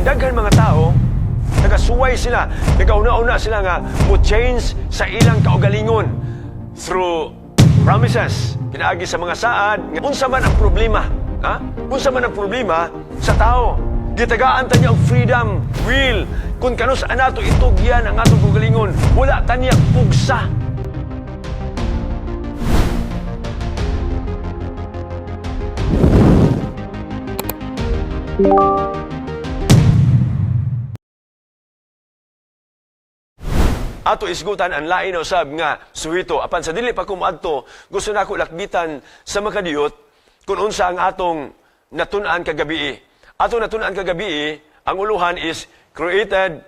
daghan mga tao, nagasuway sila, nagauna-una sila nga mo change sa ilang kaugalingon through promises, pinaagi sa mga saad. Unsa man ang problema? Unsa man ang problema sa tao? Gitagaan ta niya ang freedom, will. Kung kanus anato itugyan ang atong kaugalingon, wala ta niya pugsa. Ato isgutan ang lain na usab nga suhito. Apan sa dili pa kumadto, gusto na ako lakbitan sa makadiyot kung unsa ang atong natun-an kagabi. Atong natun-an kagabi, ang uluhan is created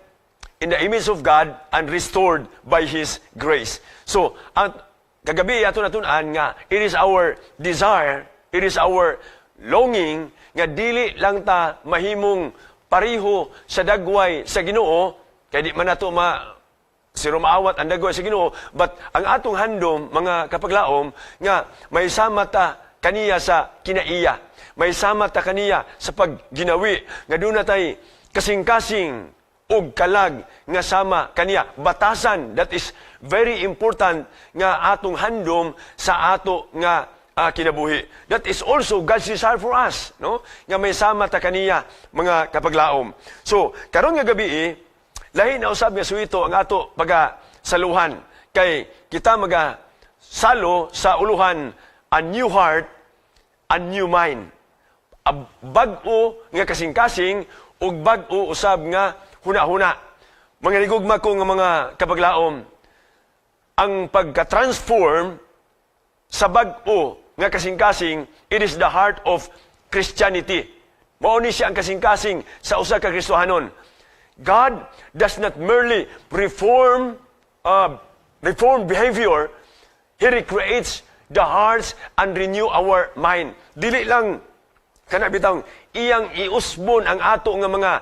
in the image of God and restored by His grace. So, ang kagabi atong natun-an nga it is our desire, it is our longing nga dili lang ta mahimong pariho sa dagway sa Ginoo, kay di man nato siro maawat ang dagway sa Ginoo, but ang atong handom mga kapaglaom nga may sama ta kaniya sa kinaiya, may sama ta kaniya sa pagginawi, nga doon natay kasing-kasing og kalag nga sama kaniya, batasan. That is very important nga atong handom sa ato nga kinabuhi. That is also God's desire for us, no? Nga may sama ta kaniya mga kapaglaom. So karon nga gabi, lahi na usab nga suwito ang ato pagasaluhan, kay kita salo sa uluhan a new heart, a new mind. A bag-o nga kasing-kasing ug bag-o usab nga huna-huna. Mga ligugma ko nga mga kapaglaom, ang pagka-transform sa bag-o nga kasing-kasing, it is the heart of Christianity. Mao ni siya ang kasing-kasing sa usa ka Kristohanon. God does not merely reform behavior, He recreates the hearts and renew our mind. Dili lang kana bitang iyang iusbon ang ato nga mga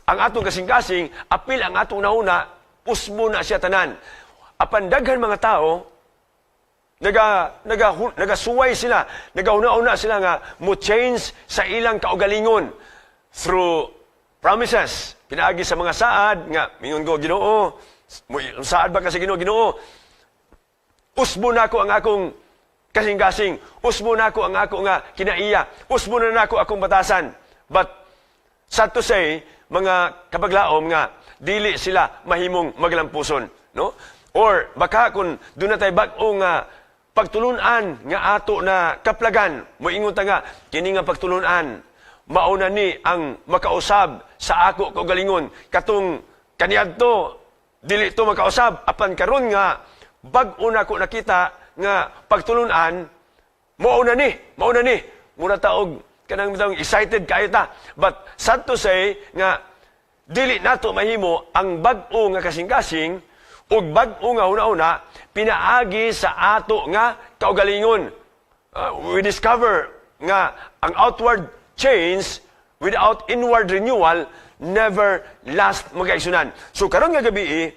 ang atong kasing-kasing, apil ang atong nauna, usbon na siya tanan. Apan daghan mga tao, nagasuway sila, nagauna-una sila nga mo change sa ilang kaugalingon through promises, pinaagi sa mga saad nga mingon ko, Ginoo, saad ba ka sa Ginoo? Usbo na ko ang akong kasing-kasing, usbo na ko ang ako nga kinaiya, usbo na nako akong batasan. But sad to say, mga kapaglaom nga dili sila mahimong maglampuson, no? Or baka kung doon na tayo bag-o nga pagtulunan nga ato na kaplagan, moingon ta nga kini nga pagtulunan mauna ni ang makausab sa ako kaugalingon, katong kaniadto dili to makausab, apan karon nga bag-o na ko nakita nga pagtulunan mauna ni mura taog kanang bitang excited kayo ta. But sad to say nga dili nato mahimo ang bag-o nga kasing-kasing ug bag-o nga una-una pinaagi sa ato nga kaugalingon. We discover nga ang outward change without inward renewal never last magaigsunan. So karon nga gabi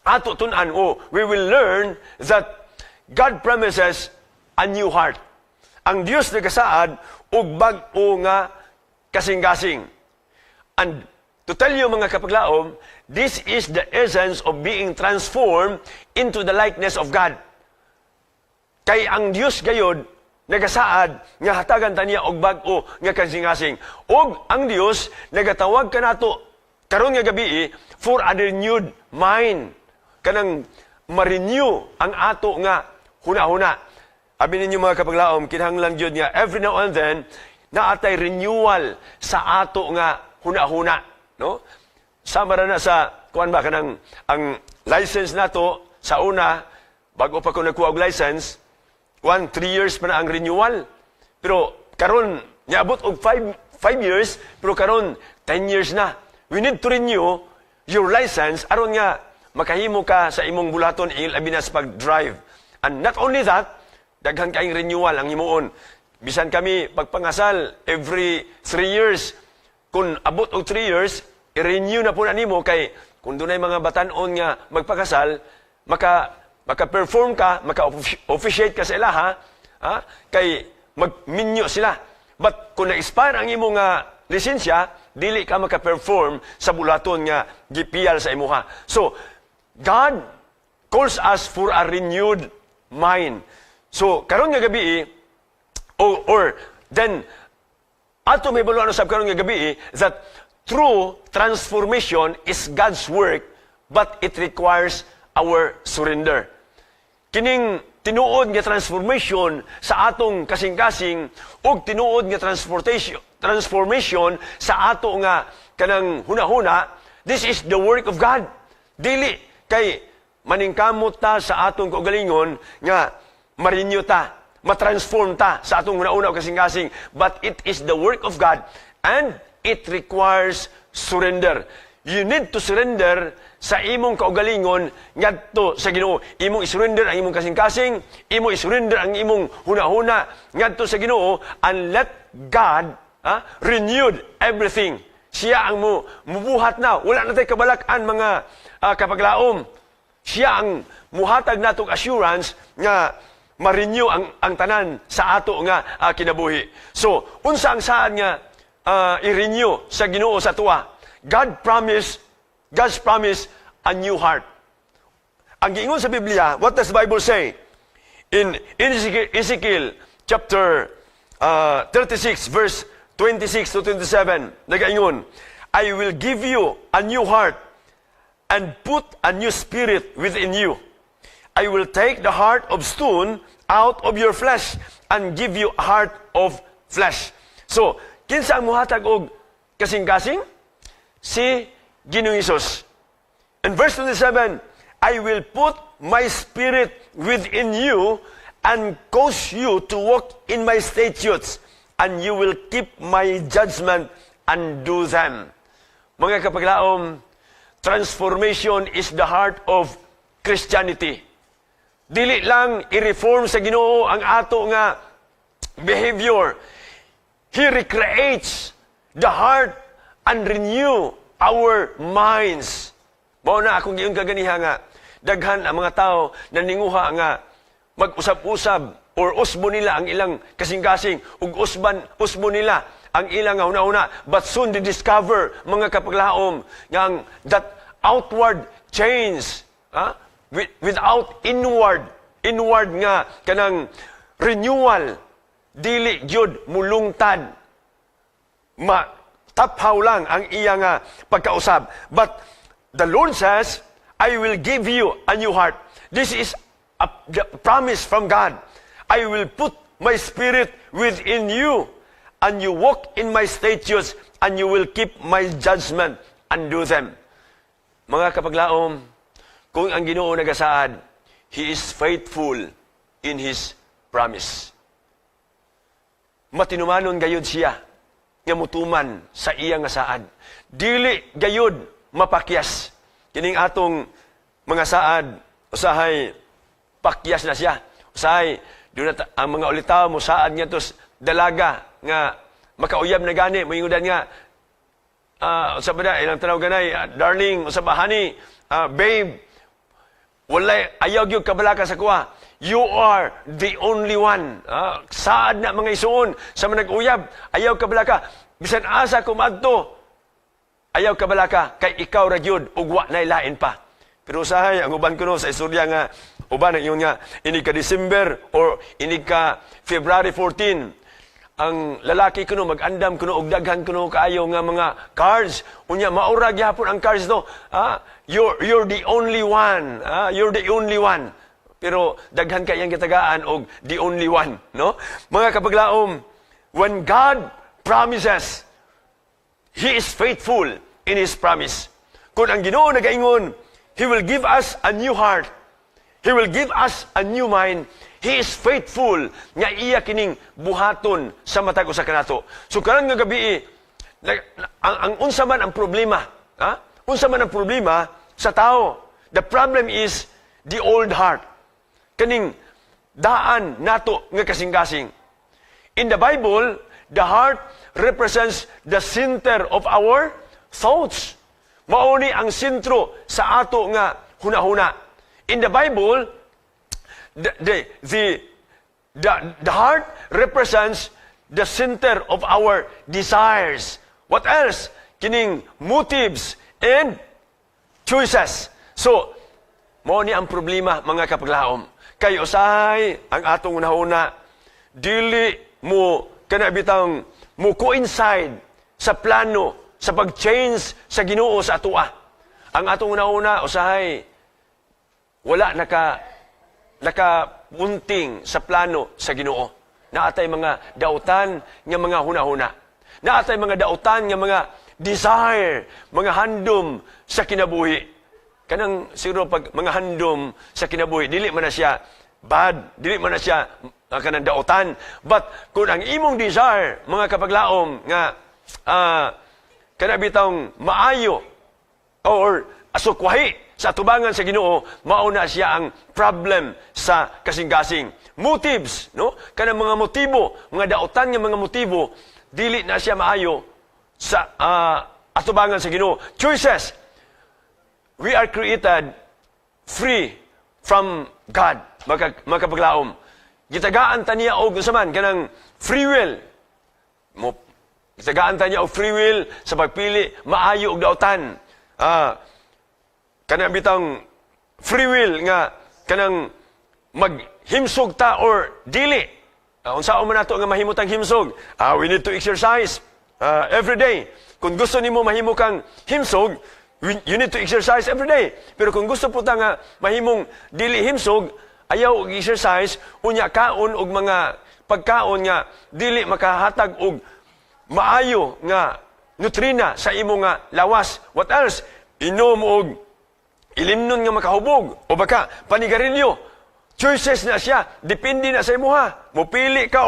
ato tun-an, we will learn that God promises a new heart. Ang Dios nagasaad og bag-o nga kasing-kasing. And to tell you mga kapaglaom, this is the essence of being transformed into the likeness of God. Kay ang Dios gayod nagasaad nga hatagan ta niya og bag-o nga kasing-kasing. Og ang Dios nagatawag kanato karon nga gabi for a renewed mind. Kanang ma-renew ang ato nga huna-huna. Abi ninyo mga kapaglaom, kinahanglan gyud nga every now and then naatay renewal sa ato nga huna-huna, no? Sama ra na sa kuan ba kanang ang license nato sa una bago pa ko nagkuha og license 3 years pa na ang renewal. Pero karon niabot og 5 years, pero karon 10 years na. We need to renew your license aron nga makahimo ka sa imong bulaton ilabi na sa pag-drive. And not only that, daghan kaayong renewal ang himuon. Bisan kami pagpangasal every 3 years. Kung abot og 3 years, i-renew na po na nimo kay kung dunay mga batan-on nga magpakasal, maka-perform ka, maka-officiate ka sa ilaha, kay magminyo sila. But kung na-expire ang imong lisensya, dili ka maka-perform sa bulaton nga gipiyal sa imuha. So, God calls us for a renewed mind. So, karon nga gabi, or then, ato may baluan usab karon nga gabi, that true transformation is God's work, but it requires our surrender. Kining tinuod nga transformation sa atong kasing-kasing ug tinuod nga transformation sa ato nga kanang hunahuna, this is the work of God. Dili kay maningkamot ta sa atong kaugalingon nga marinyo ta, matransform ta sa atong hunahuna ug kasing-kasing, but it is the work of God and it requires surrender. You need to surrender sa imong kaugalingon ngadto sa Ginoo. Imong isurrender ang imong kasing-kasing, imong isurrender ang imong hunahuna ngadto sa Ginoo, and let God renewed everything. Siya ang mubuhat na. Wala na tayo kabalakan mga kapaglaom. Siya ang muhatag natong assurance nga ma-renew ang tanan sa ato nga kinabuhi. So, unsa ang saan nga i-renew sa Ginoo sa tuwa? God's promise a new heart. Ang giingon sa Biblia, what does the Bible say? In Ezekiel chapter 36 verse 26 to 27, nagaingon, I will give you a new heart and put a new spirit within you. I will take the heart of stone out of your flesh and give you a heart of flesh. So, kinsa ang muhatag og kasing-kasing? Si Ginoong Hesus. In verse 27, I will put my spirit within you and cause you to walk in my statutes, and you will keep my judgment and do them. Mga kapaglaom, transformation is the heart of Christianity. Dili lang i-reform sa Ginoo ang ato nga behavior. He recreates the heart and renew our minds. Mao na akong giung kaganiha nga daghan ang mga tao na ninguha nga mag-usab-usab or usbo nila ang ilang kasing-kasing ug usbo nila ang ilang una-una, but soon they discover mga kapaglaom nga that outward change without inward nga kanang renewal dili gyud mulungtad, taphaw lang ang iya nga pagkausab. But the Lord says, I will give you a new heart. This is a promise from God. I will put my spirit within you, and you walk in my statutes, and you will keep my judgment and do them. Mga kapaglaom, kung ang Ginoo nagasaad, He is faithful in His promise. Matinumanon gayud siya nga mutuman sa iya nga saad. Dili gayud mapakyas. Kining atong mga saad, usahay pakyas na siya. Usahay, ang mga ulitaw mo saad nga tos dalaga nga makauyab na gani, moingudan nga usab da ilang tanaw ganay, darling, usab honey, babe, walay ayaw gyud kabalaka sa kuha. You are the only one. Saad na mga isuon sa manag-uyab, ayaw kabalaka. Bisan asa kumadto, ayaw kabalaka kay ikaw ra gyud ug wa nay lain pa. Pero usahay ang uban kuno sa istorya nga uban ang iyon nga inig ka December or inig ka February 14, ang lalaki kuno mag-andam kuno og daghan kuno kaayo nga mga cards, unya maura gyapon ang cards to. You're the only one. You're the only one. Pero daghan kay ang gitagaan og the only one, no? Mga kapaglaom, when God promises, He is faithful in His promise. Kung ang Ginoo nagaingon, He will give us a new heart. He will give us a new mind. He is faithful nga iya kining buhaton sa matag usa kanato. So karon nga gabi ang unsa man ang problema, unsa man ang problema sa tao. The problem is the old heart. Kaning daan nato nga kasing-kasing. In the Bible, the heart represents the center of our thoughts. Mao ni ang sentro sa ato nga hunahuna. In the Bible, the heart represents the center of our desires. What else? Kining motives and choices. So, mao ni ang problema mga kapaglaom. Kay usahay ang atong una-una, dili mo kana bitang mo coincide sa plano sa pag-change sa Ginoo sa atua. Ang atong una-una usahay wala nakapunting sa plano sa Ginoo. Naatay mga dautan nga mga huna-huna. Naatay mga dautan nga mga desire, mga handom sa kinabuhi. Kanang siguro pag mga handom sa kinabuhi, dili man na siya bad, dili man na siya kanang dautan. But kung ang imong desire, mga kapaglaom, nga kanabitang maayo or asukwahi sa tubangan sa Ginoo, mauna siya ang problem sa kasing-kasing. Motives, no? Kanang mga motibo, mga dautan nga mga motibo, dili na siya maayo sa atubangan sa Ginoo. Choices. We are created free from God, mga kapaglaom. Gitagaan ta niya og usaman kanang free will. Gitagaan ta niya og free will sa pagpili maayo og dautan. Kanang bitang free will nga kanang maghimsog ta or dili. Unsaon man nato nga mahimutang himsog? We need to exercise every day. Kung gusto nimo mahimo kang himsog, you need to exercise every day. Pero kung gusto po ta nga mahimong dili himsog, ayaw og exercise, unya kaon og mga pagkaon nga dili makahatag og maayo nga nutrina sa imo nga lawas. What else? Inom og ilimnon nga makahubog o baka panigarilyo. Choices na siya, depende na sa imo ha. Mupili ka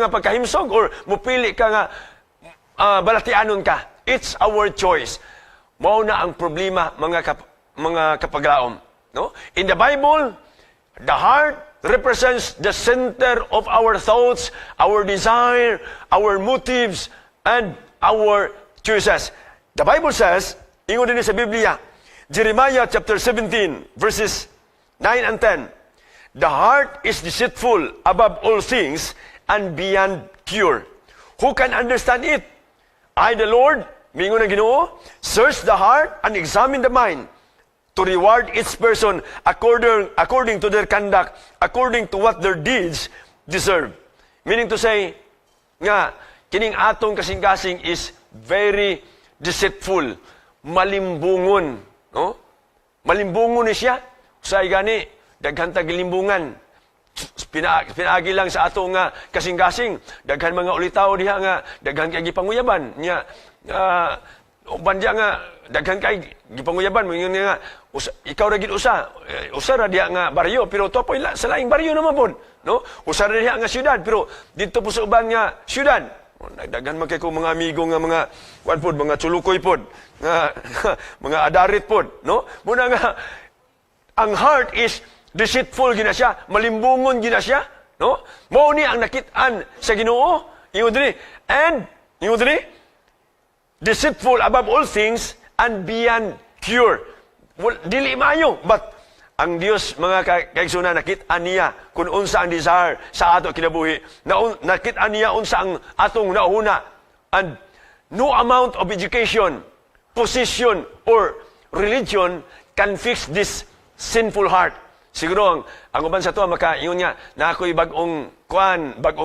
nga pagkahimsog or mupili ka nga balatianon ka. It's our choice. Mao na ang problema mga kapaglaom, no? In the Bible, the heart represents the center of our thoughts, our desire, our motives, and our choices. The Bible says, ingon din sa Biblia, Jeremiah chapter 17, verses 9 and 10, the heart is deceitful above all things and beyond cure. Who can understand it? I, the Lord, mingon ang Ginoo, search the heart and examine the mind to reward each person according to their conduct, according to what their deeds deserve. Meaning to say, nga, kining atong kasing-kasing is very deceitful, malimbungon. No? Malimbungon ni siya. Usay gani, daghan tag limbungan. Pinaagi lang sa ato nga kasing-kasing. Daghan mga ulitaw diha nga, daghan kay gipanguyaban. Nya, bandya nga, daghan kay gipanguyaban. Mingon nga, ikaw ra gid usa ra diha nga baryo, pero topoy sa laing baryo naman po. No? Usa ra diha nga syudad, pero dito po sa uban nga syudad. Daghan man kay ko mga amigo nga mga kuan pod, mga chulukoy pod, nga mga adarit pod, no? Muna nga ang heart is deceitful gina siya, malimbungon gina siya, no? Mao ni ang nakit-an sa Ginoo, ingon diri, and ingon diri, deceitful above all things and beyond cure. Dili maayo, but ang Dios, mga kaigsunan, nakit-an niya kung unsa ang desire sa ato kinabuhi. Nakit-an niya unsa ang atong nauna. And no amount of education, position, or religion can fix this sinful heart. Siguro ang uban sa tuwa makaingon nga na ako'y bagong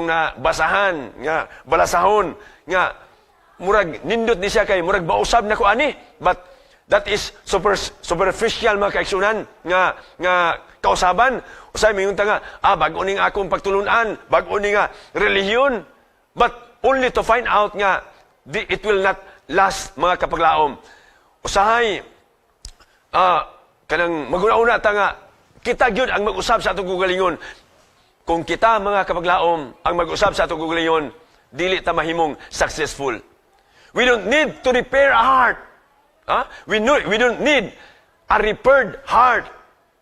nabasahan nga balasahon nga murag nindot ni siya kay murag bausab na ko ani, but that is superficial mga kaigsunan nga kausaban. Usay mingon ta nga bago ning akong pagtulunan, bago ning nga relihiyon, but only to find out nga it will not last mga kapaglaom. Usahay kanang maguna-una ta nga kita gyud ang mag-usab sa atong gugalingon. Kung kita mga kapaglaom ang mag-usab sa atong gugalingon, dili ta mahimong successful. We don't need to repair a heart. We don't need a repaired heart,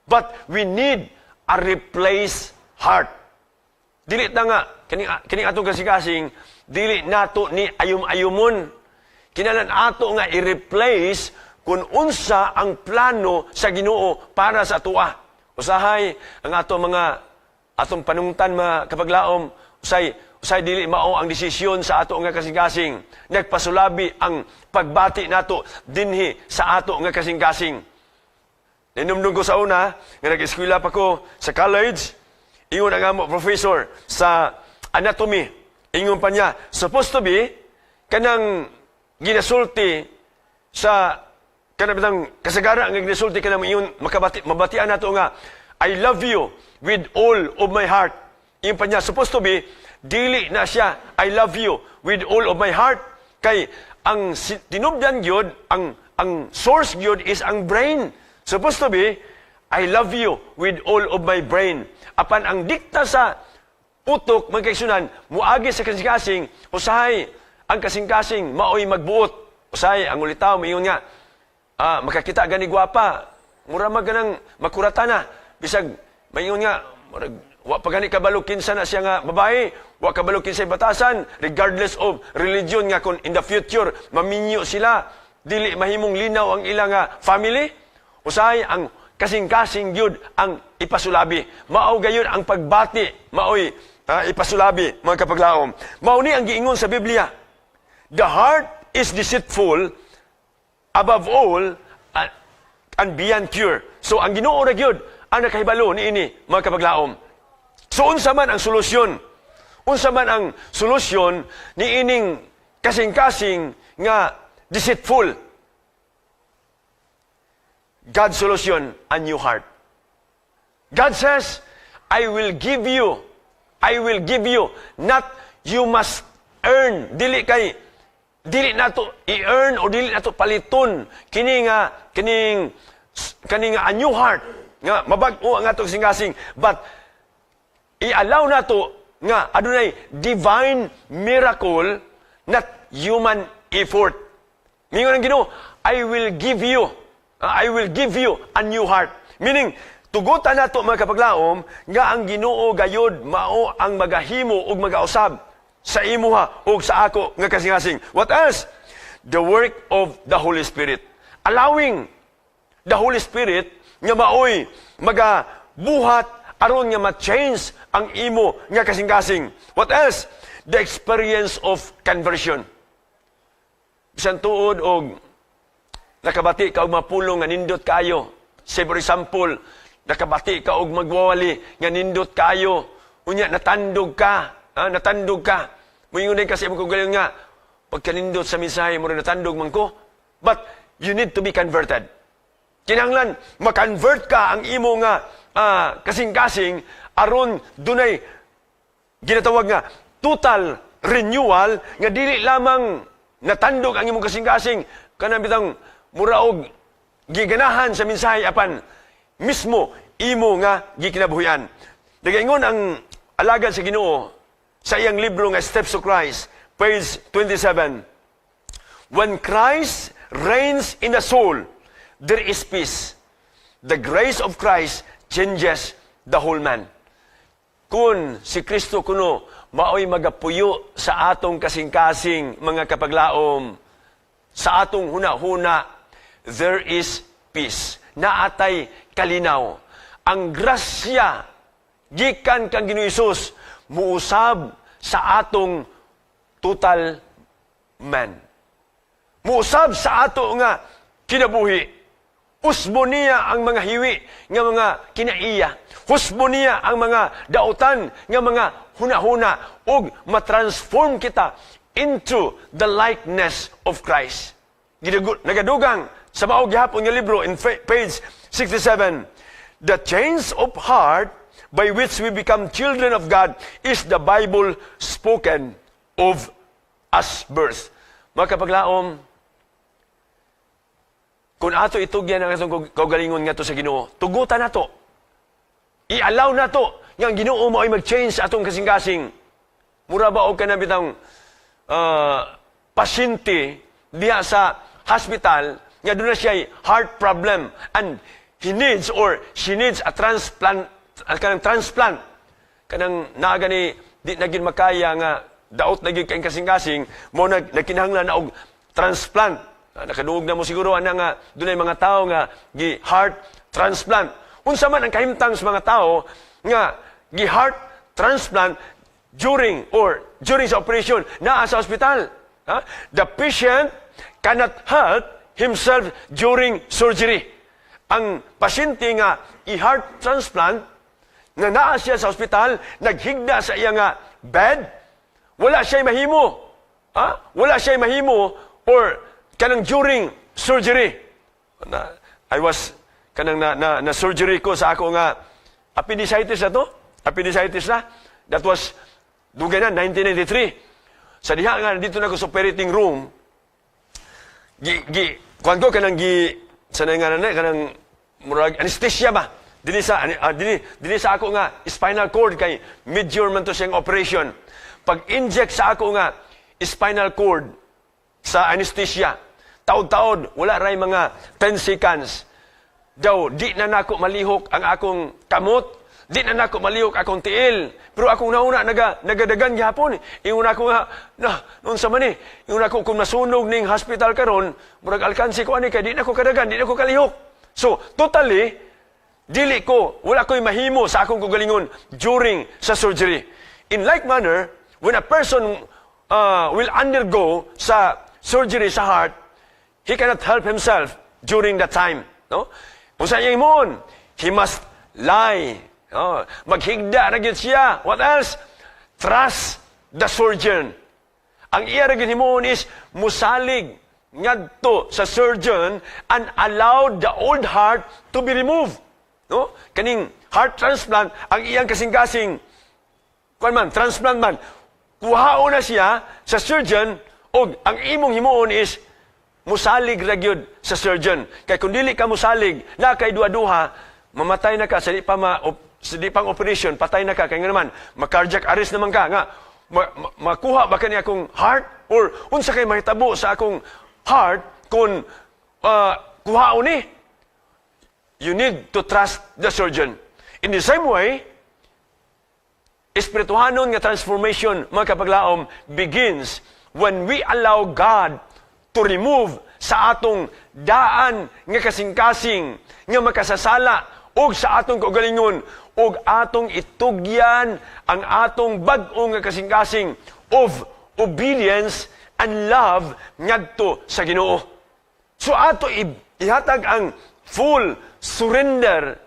but we need a replaced heart. Dili ta nga kining atong kasing-kasing, dili nato ni ayum-ayumon. Kinahanglan ato nga i-replace kung unsa ang plano sa Ginoo para sa atoa. Usahay ang atong panungtan mga kapaglaom, usay usay dili mao ang desisyon sa ato nga kasing-kasing. Nagpasulabi ang pagbati nato dinhi sa ato nga kasing-kasing. Ninumdum ko sa una, nga nag-eskwela pa ko sa college, ingon ang amo professor sa anatomy. Ingon pa niya, supposed to be, kanang ginasulti sa kanang kasagara nga ginasulti kanang iyon mabatian nato nga I love you with all of my heart. Ingon pa niya, supposed to be, dili na siya I love you with all of my heart kay ang tinubdan gyud ang source gyud is ang brain. Supposed to be, I love you with all of my brain. Apan ang dikta sa utok, magkaisunan, muagi sa kasing-kasing, usahay, ang kasing-kasing, maoy magbuot. Usahay, ang ulitaw, mayon nga, makakita gani gwapa, mura maganang makuratana. Bisag, mayon nga, wa pa gani kabalukin sa na siya nga babae, wa kabalukin sa batasan, regardless of religion nga, kung in the future, maminyo sila, dili mahimong linaw ang ilang family. Usahay ang kasing-kasing gyud ang ipasulabi. Mao gayon ang pagbati, maoy ipasulabi mga kapaglaom. Mao ni ang giingon sa Biblia. The heart is deceitful above all and beyond cure. So ang Ginoo ra gyud ang nakahibalo niini mga kapaglaom. So unsa man ang solusyon? Unsa man ang solusyon niining kasing-kasing nga deceitful? God's solution, a new heart. God says, I will give you, not you must earn. Dili nato i-earn o dili nato paliton kining a new heart nga mabag-o ang ato kasing-kasing, but i-allow nato nga adunay divine miracle, not human effort. Mingon ang Ginoo, I will give you a new heart. Meaning, tugutan nato mga kapaglaom, nga ang Ginoo gayod mao ang magahimo ug magausab sa imuha ug sa ako nga kasing-kasing. What else? The work of the Holy Spirit. Allowing the Holy Spirit nga maoy magabuhat aron nga ma-change ang imo nga kasing-kasing. What else? The experience of conversion. Bisan tuod og nakabati ka og mapulong nga nindot kayo. Say for example, nakabati ka og magwawali nga nindot kayo. Unya natandog ka, Moingon din kasi mo galing nga pagka nindot sa mensahe mo natandog man ko. But you need to be converted. Kinahanglan ma-convert ka ang imo nga kasing-kasing aron dunay ginatawag nga total renewal nga dili lamang natandog ang imong kasing-kasing kanang bitang muraog giganahan sa mensahe apan mismo imo nga gikinabuhian. Nagaingon ang alagad sa Ginoo sa iyang libro nga Steps to Christ, page 27. When Christ reigns in the soul, there is peace. The grace of Christ changes the whole man. Kung si Kristo kuno maoy magapuyo sa atong kasing-kasing mga kapaglaom, sa atong huna-huna, there is peace. Naatay kalinaw. Ang grasya, gikan kang Ginoong Hesus, muusab sa atong total man. Muusab sa ato nga kinabuhi. Usbo niya ang mga hiwi nga mga kinaiya. Husbo niya ang mga dautan nga mga huna-huna ug matransform kita into the likeness of Christ. Nagadugang sa maog gihapon nga libro in page 67, the change of heart by which we become children of God is the Bible spoken of as birth. Mga kapaglaom, kung ato itugyan ang atong kaugalingon nga to sa Ginoo, tugutan nato. I-allow nato nga ang Ginoo mo ay mag-change sa atong kasing-kasing. Mura ba o ka na bitang pasyente diya sa hospital nga doon na siya heart problem and he needs or she needs a transplant. Kanang naagani di naging makaya nga daot naging kaing kasing-kasing mo nagkinahanglan na og transplant. Nakaduog na mo siguro ana nga dunay mga tao nga gi heart transplant. Unsa man ang kahimtang sa mga tao nga gi heart transplant, during sa operation naa sa ospital. The patient cannot help himself during surgery. Ang pasyente nga i-heart transplant na naa siya sa ospital, naghigda sa iya nga bed, wala siya mahimo. Wala siya mahimo or kanang during surgery. I was kanang na surgery ko sa ako nga appendicitis na to. Appendicitis na. That was dugay na 1993. Sa diha nga dito na ko sa operating room. Kuan ko kanang sanay nga na kanang murag anesthesia ba. Dili sa ako nga spinal cord kay major man to siyang operation. Pag-inject sa ako nga spinal cord sa anesthesia, taod-taod, wala ray mga 10 seconds. Daw, di na nako malihok ang akong kamot, di na nako malihok akong tiil. Pero akong nauna, nagadagan gihapon. Ingon ako nga, noon sa mani, ingon ako kung masunog ning hospital karon, murag alkansi ko ani kay di na ko kadagan, di na ko kalihok. So, totally, wala ko'y mahimo sa akong kagalingon during sa surgery. In like manner, when a person will undergo sa surgery sa heart, he cannot help himself during that time. No? Kung sa iyang himon, he must lie. No? Maghigda na gyud siya. What else? Trust the surgeon. Ang iya ra gyud himon is musalig ngadto sa surgeon and allow the old heart to be removed. No? Kaning heart transplant, ang iyang kasing-kasing transplant man, kuhao na siya sa surgeon o ang imong himuon is musalig ra gyud sa surgeon. Kay kung dili ka musalig, na kay duha-duha, mamatay na ka sa di pang operation, patay na ka. Kaya nga naman, ma-cardiac arrest naman ka. Nga, makuha ba kani akong heart? Or unsa kay mahitabo sa akong heart kung kuhao ni? You need to trust the surgeon. In the same way, espirituhanon nga transformation, mga kapaglaom, begins when we allow God to remove sa atong daan nga kasing-kasing, nga makasasala, o sa atong kaugalingon, o atong itugyan ang atong bag-o nga kasing-kasing of obedience and love ngadto sa Ginoo. So ato ihatag ang full surrender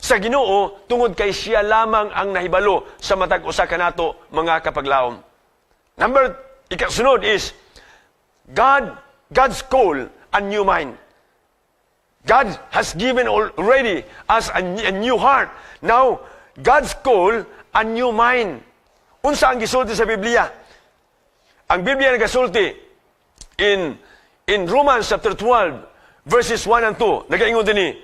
sa Ginoo tungod kay siya lamang ang nahibalo sa matag usa kanato mga kapaglaom. Ikasunod is God's call a new mind. God has given already us a new heart. Now, God's call a new mind. Unsa ang gisulti sa Biblia? Ang Biblia nagasulti in Romans chapter 12 verses 1 and 2. Nagaingon dinhi,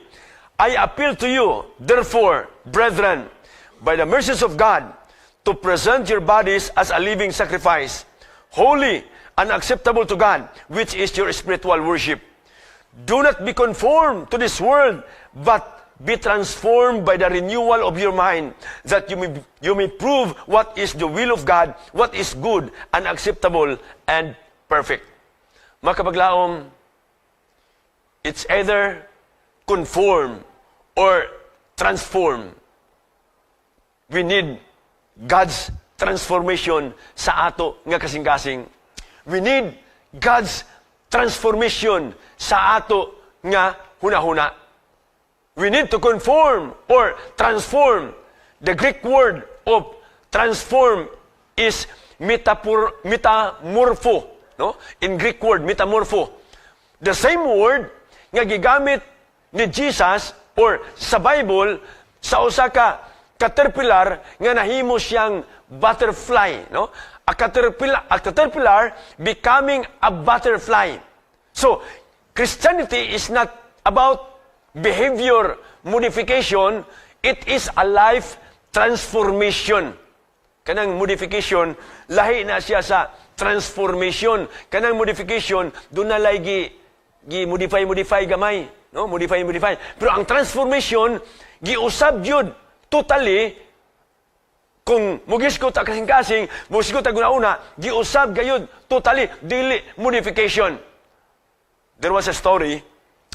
I appeal to you, therefore, brethren, by the mercies of God, to present your bodies as a living sacrifice, holy and acceptable to God, which is your spiritual worship. Do not be conformed to this world, but be transformed by the renewal of your mind, that you may prove what is the will of God, what is good and acceptable and perfect. Mga kapaglaom, it's either conform or transform. We need God's transformation sa ato nga kasing-kasing. We need God's transformation sa ato nga hunahuna. We need to conform or transform. The Greek word of transform is metamorpho. No? In Greek word, metamorpho. The same word nga gigamit ni Jesus or sa Bible sa usa ka caterpillar nga nahimo siyang butterfly, no? A caterpillar becoming a butterfly. So, Christianity is not about behavior modification, it is a life transformation. Kanang modification, lahi na siya sa transformation. Kanang modification, doon na modify gamay. No? Modify. Pero ang transformation, giusab yun totally, kung mugisgot ta kasing-kasing, mugisgot ta guna-una, giusab gayud totally, dili modification. There was a story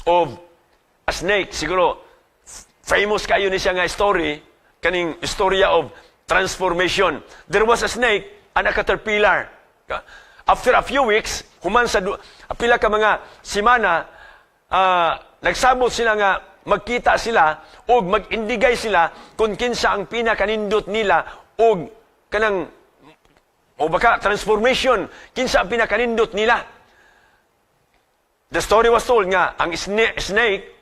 of a snake, siguro famous kayo ni siya nga story, kaning istorya of transformation. There was a snake and a caterpillar. After a few weeks, human sa pila ka mga simana, nagsabot sila nga magkita sila o mag-indigay sila kung kinsa ang pinakanindot nila o kanang o baka transformation, kinsa ang pinakanindot nila. The story was told nga ang snake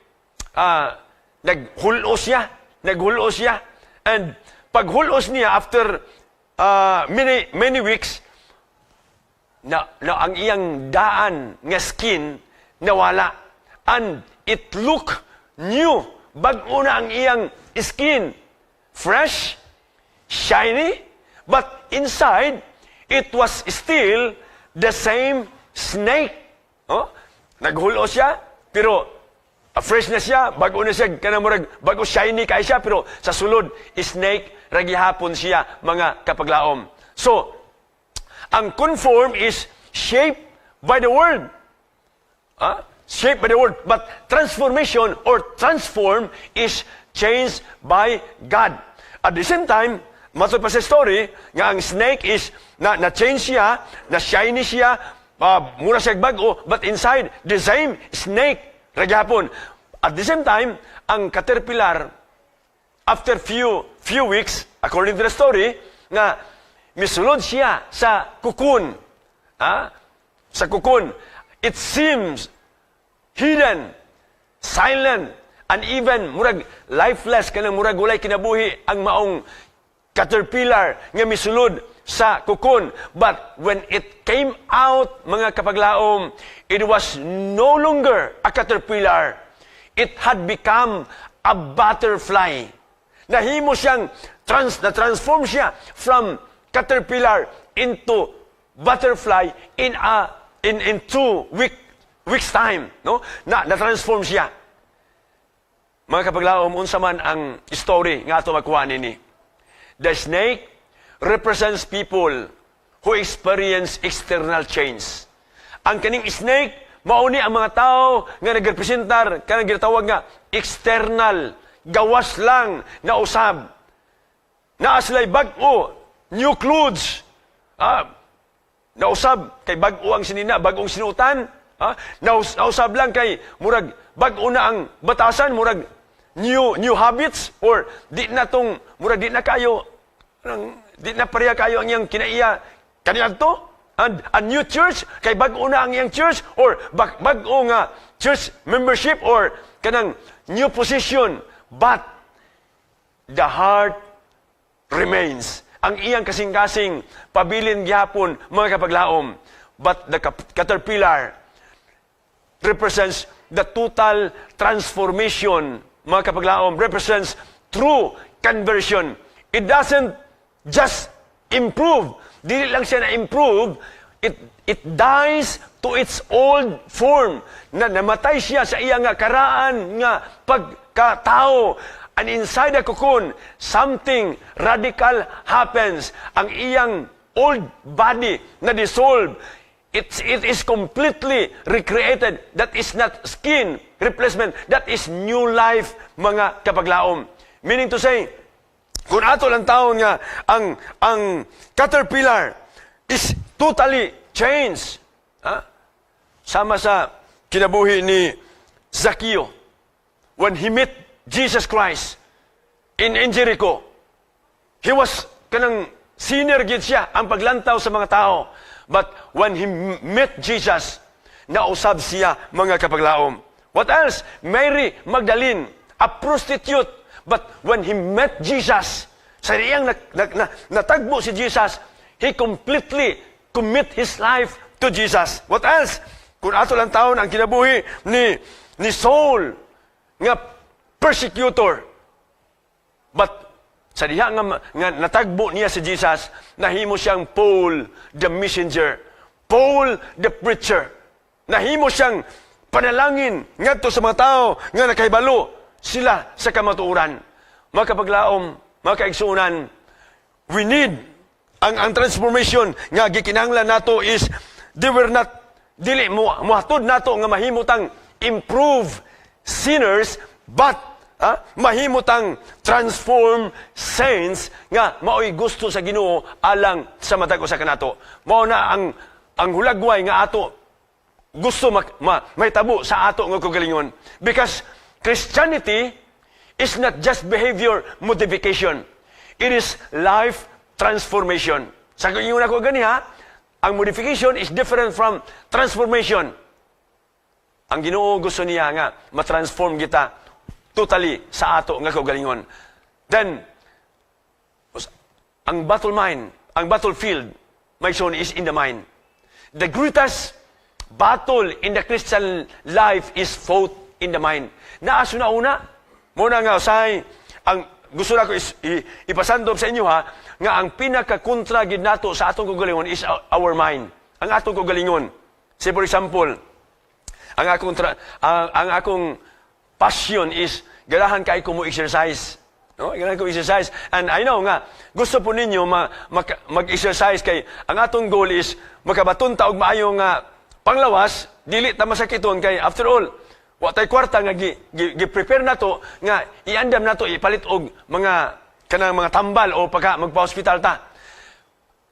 naghulos siya, and paghulos niya after many weeks na ang iyang daan nga skin nawala, and it look new, bag-o na ang iyang skin, fresh, shiny, but inside it was still the same snake. Naghulos siya, pero fresh na siya, bago na siya, kanang murag, bago shiny kay siya, pero sa sulod, snake, ragihapon siya, mga kapaglaom. So, ang conform is shaped by the word. Shaped by the word. But transformation or transform is changed by God. At the same time, matod pa sa story, nga ang snake is, na-change siya, na-shiny siya, mura siya bago, but inside, the same snake, ragyapon. At the same time, ang caterpillar, after few weeks, according to the story, nga misulod siya sa cocoon. Sa cocoon. It seems hidden, silent, and even murag lifeless, kanang murag walay kinabuhi ang maong caterpillar nga misulod sa cocoon. But when it came out, mga kapaglaom, it was no longer a caterpillar. It had become a butterfly. Nahimo siyang na-transform siya from caterpillar into butterfly in 2 weeks time, no? Na-transform siya. Mga kapaglaom, unsa man ang story nga ato makuha nini. The snake represents people who experience external change. Ang kaning snake, mauni ang mga tao nga nagrepresentar, kanang ginatawag nga external, gawas lang na usab. Naa sila'y bag-o, new clothes. Nausab kay bag-o ang sinina, bag-ong sinutan. Nausab lang kay murag bag-o na ang batasan, murag new habits, or di na tong murag di na kayo, di na pareha kayo ang iyang kinaiya kaniadto. And a new church, kay bag-o na ang iyang church, or bag-o nga church membership, or kanang new position. But the heart remains. Ang iyang kasing-kasing pabilin gyapon, mga kapaglaom. But the caterpillar represents the total transformation, mga kapaglaom, represents true conversion. It doesn't just improve. Dili lang siya na-improve, it dies to its old form. Namatay siya sa iyang karaan nga pagkatao. And inside the cocoon, something radical happens. Ang iyang old body na dissolve, it is completely recreated. That is not skin replacement. That is new life, mga kapaglaom. Meaning to say, kung ato lang taon nga, ang caterpillar is totally changed. Sama sa kinabuhi ni Zacchaeus when he met Jesus Christ in Jericho. He was kanang senior gid siya ang paglantaw sa mga tao. But when he met Jesus, nausab siya, mga kapaglaom. What else? Mary Magdalene, a prostitute. But when he met Jesus, sa iyang natagbo si Jesus, he completely commit his life to Jesus. What else? Kung ato lang taon ang kinabuhi ni Saul, nga persecutor. But sa diha nga natagbo niya si Jesus, nahimo siyang Paul the messenger, Paul the preacher. Nahimo siyang panalangin ngadto sa mga tao nga nakahibalo sila sa kamatuoran. Mga kapaglaom, mga kaigsuunan, we need ang transformation nga gikinahanglan nato is dili mo hatod nato nga mahimutang improve sinners, but mahimutang transform saints nga mao'y gusto sa Ginoo alang sa matag usa kanato. Mao na ang hulagway nga ato gusto mahitabo sa ato nga kaugalingon. Because Christianity is not just behavior modification. It is life transformation. Sa inyo na ko gani ang modification is different from transformation. Ang Ginoo gusto niya nga ma-transform kita totally sa ato nga kaugalingon. Then, ang battlefield, my son, is in the mind. The greatest battle in the Christian life is fought in the mind. Naaso na una, muna nga say, ang gusto na ko ipasandom sa inyo nga ang pinaka-kontra gid nato sa atong kaugalingon is our mind. Ang atong kaugalingon. Say for example, ang akong passion is ganahan kay ko mo exercise. No? Ganahan ko exercise. And I know nga, gusto po ninyo mag-exercise kay ang atong goal is makabaton ta og maayong panglawas, dili ta masakiton kay after all, wa tay kwarta nga gi-prepare nato nga iandam nato ipalit og kanang mga tambal o pagka magpa-hospital ta.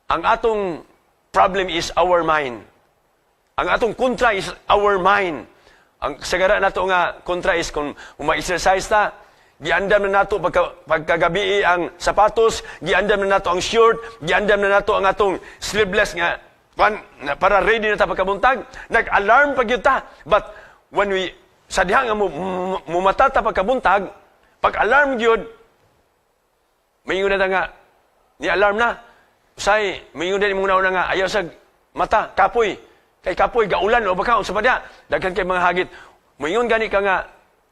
Ang atong problem is our mind. Ang atong kontra is our mind. Ang sagara nato nga kontra is kung ma-exercise ta, giandam na nato pagkagabi ang sapatos, giandam na nato ang short, giandam na nato ang atong sleeveless nga para ready na ta pagkabuntag. Nag-alarm pag yun ta. But when sa diha nga mumata ta pagkabuntag, pag-alarm yun, mayingon na ta nga, ni-alarm na. Say, mayingon na muna nga, ayaw sa mata, kapoy. Kay kapoy, gaulan, o baka, sa padya, daghan kay mga hagit. Mayingon gani ka nga,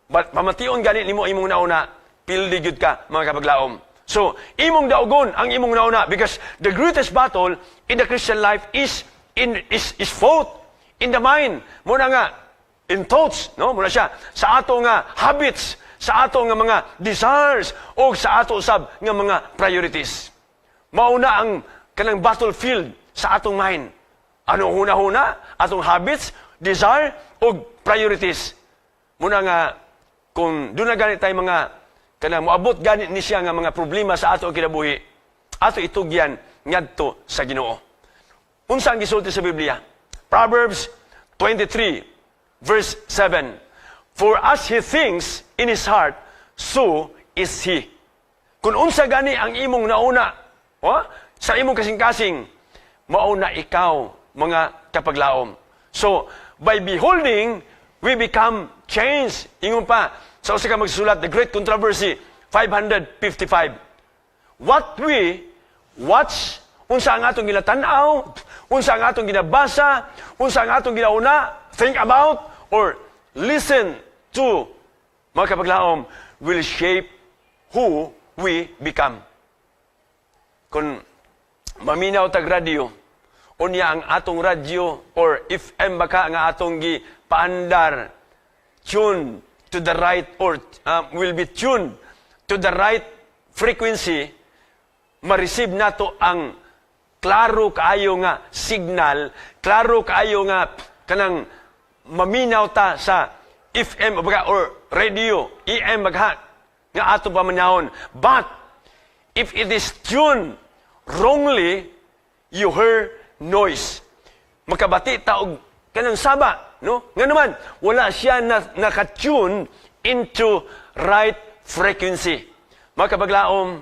pamation gani, nimo imong nauna, pildi gyud ka, mga kapaglaom. So, imong daugon ang imong nauna, because the greatest battle in the Christian life is fought in the mind. Muna nga, in thoughts, no? Muna siya, sa ato nga habits, sa ato nga mga desires, o sa ato sab nga mga priorities. Mauna ang kanang battlefield sa atong mind. Ano huna-huna? Atong habits, desire, o priorities. Muna nga, kung doon na ganit tayo mga kanang moabot ganit ni siya nga mga problema sa ato kinabuhi, ato itugyan ngadto sa Ginoo. Unsa ang gisulti sa Biblia? Proverbs 23, verse 7. For as he thinks in his heart, so is he. Kung unsa gani ang imong nauna, sa imong kasing-kasing, mauna ikaw, mga kapaglaom. So, by beholding, we become changed. Ingon pa, sa usa ka magsulat, The Great Controversy, 555. What we watch, unsa ang atong ginatanaw, unsa ang atong ginabasa, unsa ang atong ginauna, think about, or listen to, mga kapaglaom, will shape who we become. Kung maminaw tag radyo, unya ang atong radyo or FM baka nga atong gipaandar, tune to the right or will be tuned to the right frequency, ma-receive nato ang klaro kaayo nga signal, klaro kaayo nga kanang maminaw ta sa FM or radio, EM baga nga ato pamanahon. But if it is tuned wrongly, you hear noise. Makabati ta og kanang saba, no? Nga naman, wala siya naka-tune into right frequency. Mga kapaglaom,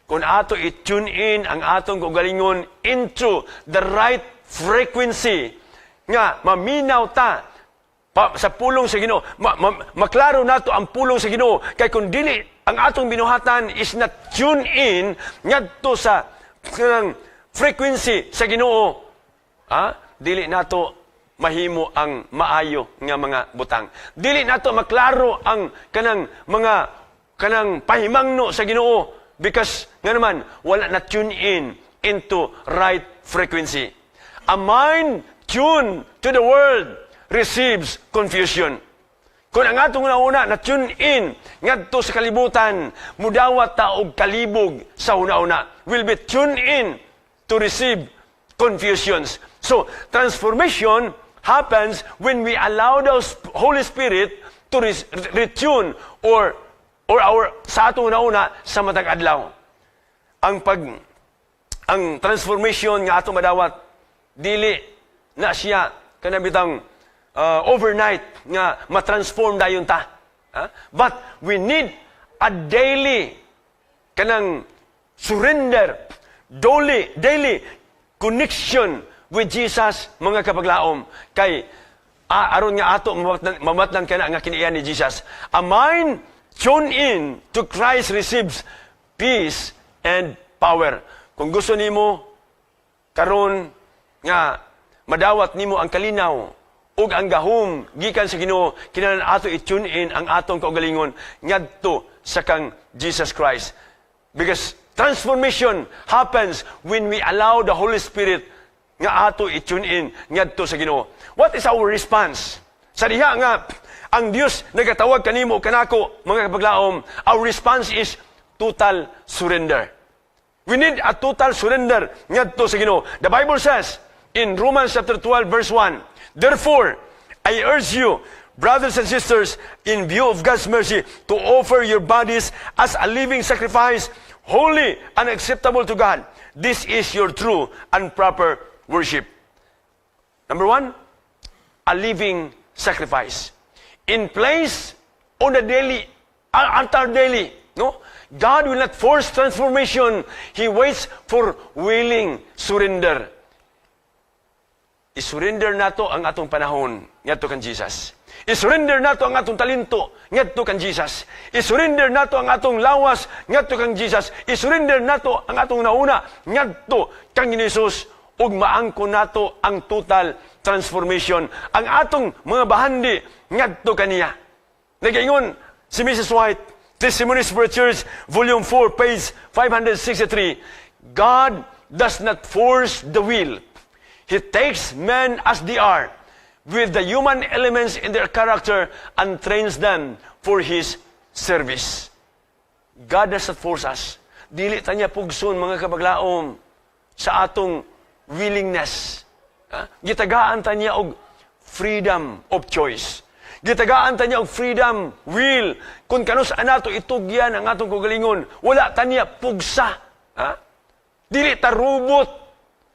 kung ato i-tune in ang atong kaugalingon into the right frequency, nga maminaw ta sa pulong sa Ginoo, maklaro nato ang pulong sa Ginoo, kay kung dili ang atong binuhatan is not tune in ngadto sa kanang frequency sa Ginoo, dili nato mahimo ang maayo nga mga butang. Dili nato maklaro ang kanang pahimangno sa Ginoo because nga naman wala na tune in into right frequency. A mind tuned to the world receives confusion. Kung ang atong nauna na tune in ngadto sa kalibutan, mudawat ta og kalibog sa una-una. Will be tuned in to receive confusions. So, transformation happens when we allow the Holy Spirit to retune or or sa atong nauna sa matag adlaw. Ang transformation nga atong madawat dili na siya kanabitang overnight nga matransform dayon ta. But we need a daily kanang surrender, daily connection with Jesus, mga kapaglaom. Kay aron nga ato mamatnan kana nga kiniya ni Jesus. A mind tuned in to Christ receives peace and power. Kung gusto nimo karon nga madawat nimo ang kalinaw ug ang gahom gikan sa Ginoo, kinahanglan ato i-tune in ang atong kaugalingon ngadto sa kang Jesus Christ. Because transformation happens when we allow the Holy Spirit nga ato i-tune in ngadto sa Ginoo. What is our response? Sa diha nga ang Dios nagatawag kanimo kanako, mga kapaglaom, our response is total surrender. We need a total surrender ngadto sa Ginoo. The Bible says in Romans chapter 12 verse 1, therefore, I urge you, brothers and sisters, in view of God's mercy, to offer your bodies as a living sacrifice, holy and acceptable to God. This is your true and proper worship. Number one, a living sacrifice. In place on the daily, altar daily, no? God will not force transformation. He waits for willing surrender. I-surrender nato ang atong panahon ngadto kan Jesus. I-surrender nato ang atong talento ngadto kan Jesus. I-surrender nato ang atong lawas ngadto kan Jesus. I-surrender nato ang atong nauna ngadto kan Jesus ug maangko nato ang total transformation. Ang atong mga bahandi ngadto kaniya. Nagaingon si Mrs. White, Testimonies for a Church, Volume 4, page 563, God does not force the will. He takes men as they are, with the human elements in their character, and trains them for His service. God does not force us. Dili tanya pugson, mga kapaglaom, sa atong willingness. Gitagaan tanya og freedom of choice. Gitagaan tanya og freedom, will. Kung kanus anato itugyan ang atong kagalingon, wala tanya pugsa. Dili ta robot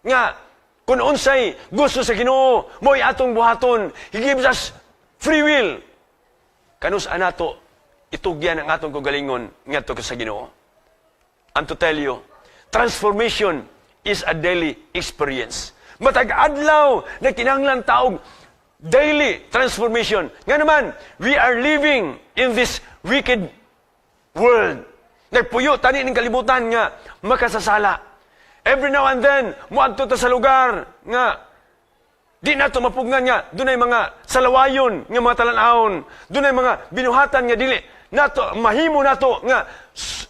nga kung unsay gusto sa Ginoo, mo'y atong buhaton. He gives us free will. Kanus anato itugyan ang atong kagalingon ngadto sa Ginoo. And to tell you, transformation is a daily experience. Matag adlaw na kinahanglan taog daily transformation. Nga naman, we are living in this wicked world. Nagpuyo tani ning kalibutan nga makasasala. Every now and then, muadto ta sa lugar nga di nato mapugngan nga dunay mga salawayon nga mga talan-awon, dunay mga binuhatan nga dili nato mahimo nato nga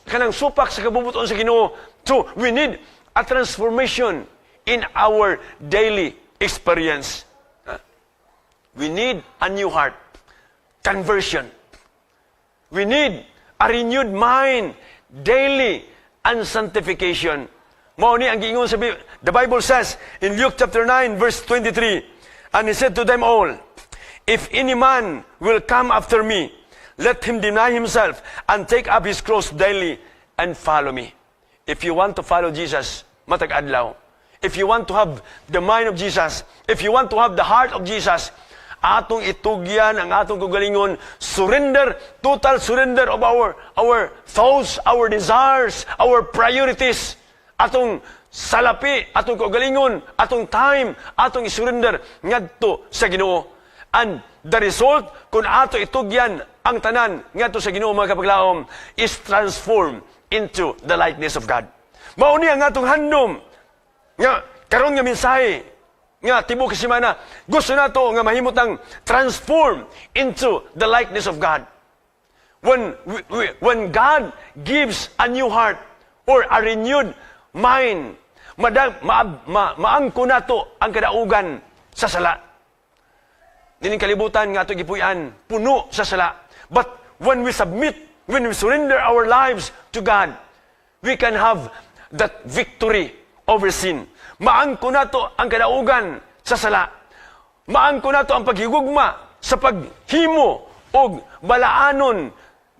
kanang supak sa kabubuton sa Ginoo. So we need a transformation in our daily experience. We need a new heart, conversion. We need a renewed mind, daily, and sanctification. Mao ni ang giingon sa the Bible says in Luke chapter 9 verse 23, and He said to them all, if any man will come after me, let him deny himself and take up his cross daily and follow me. If you want to follow Jesus, matag adlaw. If you want to have the mind of Jesus, if you want to have the heart of Jesus, atong itugyan ang atong kagalingon, surrender, total surrender of our thoughts, our desires, our priorities, atong salapi, atong kagalingon, atong time, atong isurrender ngadto sa Ginoo. And the result, kung ato itugyan ang tanan ngadto sa Ginoo, mga kapaglaom, is transformed into the likeness of God. Mao ni ang atong handom nga karon nga mensahe nga tibuok semana, gusto nato nga mahimutang transform into the likeness of God. When God gives a new heart or a renewed mind, maangko nato ang kadaugan sa sala. Dining kalibutan nga ato gipuy-an, puno sa sala. But when we submit, when we surrender our lives to God, we can have that victory over sin. Maangko nato ang kadaugan sa sala. Maangko nato ang paghigugma sa paghimo og balaanon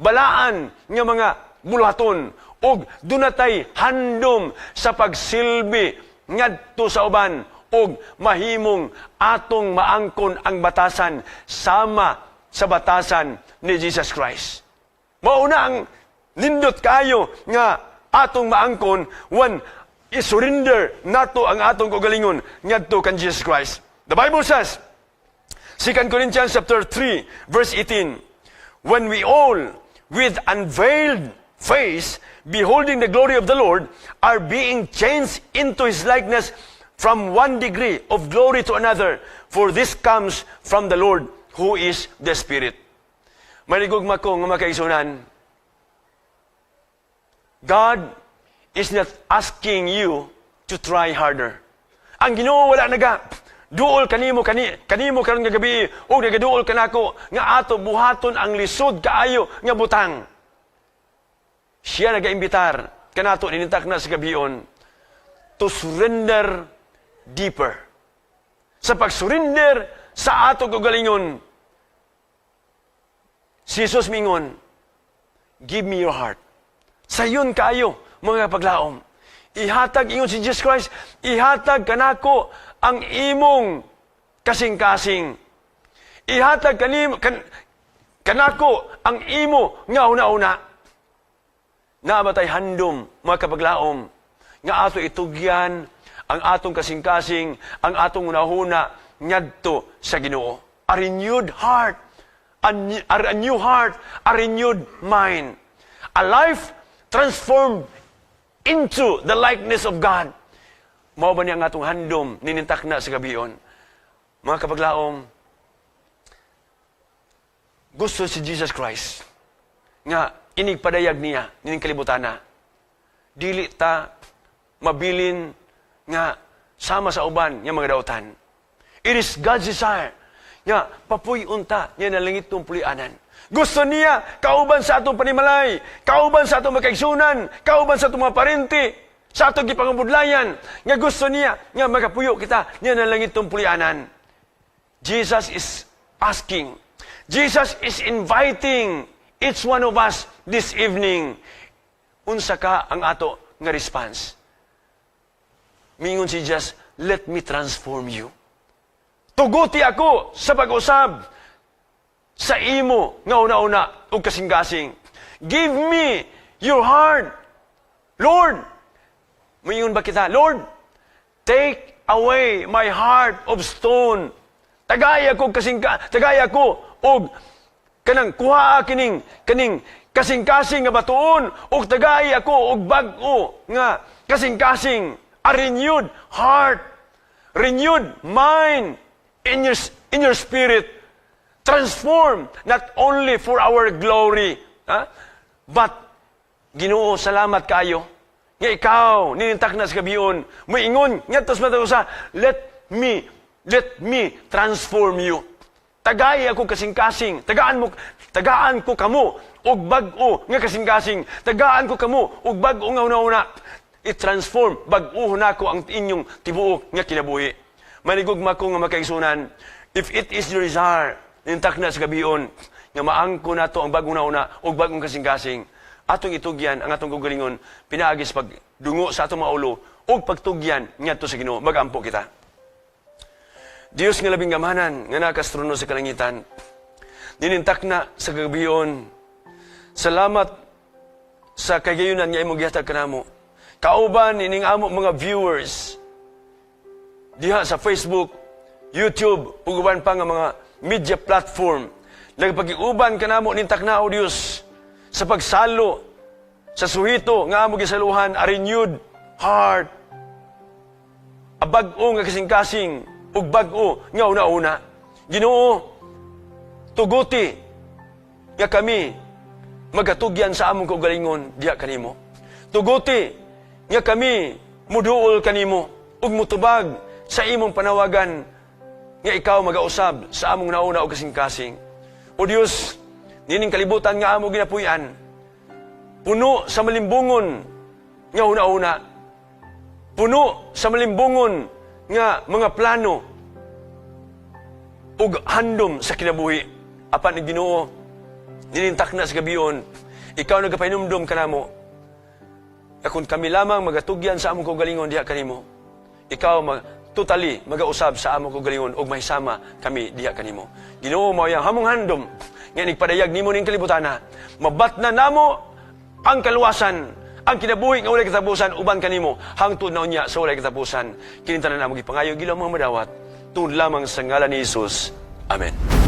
balaan nga mga bulaton og dunatay handom sa pagsilbi ngadto sa uban og mahimong atong maangkon ang batasan sama sa batasan ni Jesus Christ. Mauna ang nindot kayo nga atong maangkon when i-surrender nato ang atong kagalingon ngadto kan Jesus Christ. The Bible says, 2 Corinthians chapter 3, verse 18, when we all, with unveiled face, beholding the glory of the Lord, are being changed into His likeness from one degree of glory to another, for this comes from the Lord, who is the Spirit. Manigugma ko nga makaisunan, God is not asking you to try harder. Ang Ginoo wala naga duol kanimo karon nga gabi o nagaduol kanako nga ato buhaton ang lisod kaayo nga butang. Siya nagaimbitar kanato ninintak na sa gabion to surrender deeper. Sa pag-surrender sa ato kagalingon, si Jesus mingon, give me your heart. Sayon kayo, mga paglaom. Ihatag ingon si Jesus Christ, ihatag kanako ang imong kasing-kasing. Ihatag kanako ang imo nga una-una. Nabatay handom, mga kapaglaom, nga ato itugyan ang atong kasing-kasing, ang atong una-una, ngadto sa Ginoo. A renewed heart, a new heart, a renewed mind. A life transformed into the likeness of God. Mao ba niya ang atong handom ninintak na sa gabion? Mga kapaglaom, gusto si Jesus Christ nga inig padayag niya nining kalibutana. Dili ta mabilin nga sama sa uban nga mga dautan. It is God's desire nga papuy unta niya na langit tong pulianan. Gusto niya kauban sa atong panimalay, kauban sa atong makaigsunan, kauban sa atong mga parente, sa atong gipangabudlayan, nga gusto niya nga magapuyo kita niya na langit tong pulianan. Jesus is asking, Jesus is inviting each one of us this evening. Unsa ka ang ato nga response? Mingon si Jesus, let me transform you. Tuguti ako sa pag-usab sa imo nga una-una o kasing-kasing. Give me your heart. Lord, mayingon ba kita? Lord, take away my heart of stone. Tagay ako og kanang kuha kining kasing-kasing nga batuon og tagay ako og bag-o nga kasing-kasing, a renewed heart, renewed mind in your spirit. Transform not only for our glory, but Ginoo, salamat kayo nga ikaw ninintak na sa gabion moingon ngadto sa mata let me transform you. Tagay ako kasing-kasing, tagaan ko kamo og bag-o nga kasing-kasing, tagaan ko kamo og bag-o nga una-una. I-transform, bag-o nako ang inyong tibuok nga kinabuhi. Manigugma ko nga makaigsunan, if it is your desire, nintak na sa gabion, nga maangko na to ang bagong nauna o bagong kasing-kasing, atong itugyan ang atong kagalingon, pinaagis pagdungo sa atong mga ulo, o pagtugyan ngadto sa Ginoo, magampo kita. Dios nga labing gamanan, nga nakastrono sa kalangitan, ninintak na sa gabion, salamat sa kagayunan nga imong gihatag kanamo. Kauban ining amo mga viewers diha sa Facebook, YouTube, ug uban pa nga mga media platform. Nagpag-iuban kanamo nintak na o Dios sa pagsalo sa suhito nga amo gisaluhan, a renewed heart, a bag-o nga kasing-kasing ug bag-o nga una-una. Ginoo, tuguti nga kami magatugyan sa among kaugalingon diha kanimo. Tuguti nga kami muduol kanimo ug mutubag sa imong panawagan nga ikaw magausab sa among nauna o kasing-kasing. O Dios, nining kalibutan nga amo ginapuy-an, puno sa malimbungon nga una-una, puno sa malimbungon nga mga plano ug handom sa kinabuhi. Apan ni Ginoo, ninintak na sa gabiyon, ikaw nagapainumdum ka na mo, kung kami lamang magatugyan sa among kaugalingon diha kanimo, ikaw totally magausab sa among kaugalingon ug mahisama kami diha kanimo. Ginoo mao yang hamong handom nga nigpadayag nimo ning kalibutana. Mabat na namo ang kaluwasan, ang kinabuhi nga walay katapusan uban kanimo hangtod na unya sa walay katapusan. Kini tanan namo gipangayo gilaw mga madawat tungod lamang sa ngalan ni Hesus. Amen.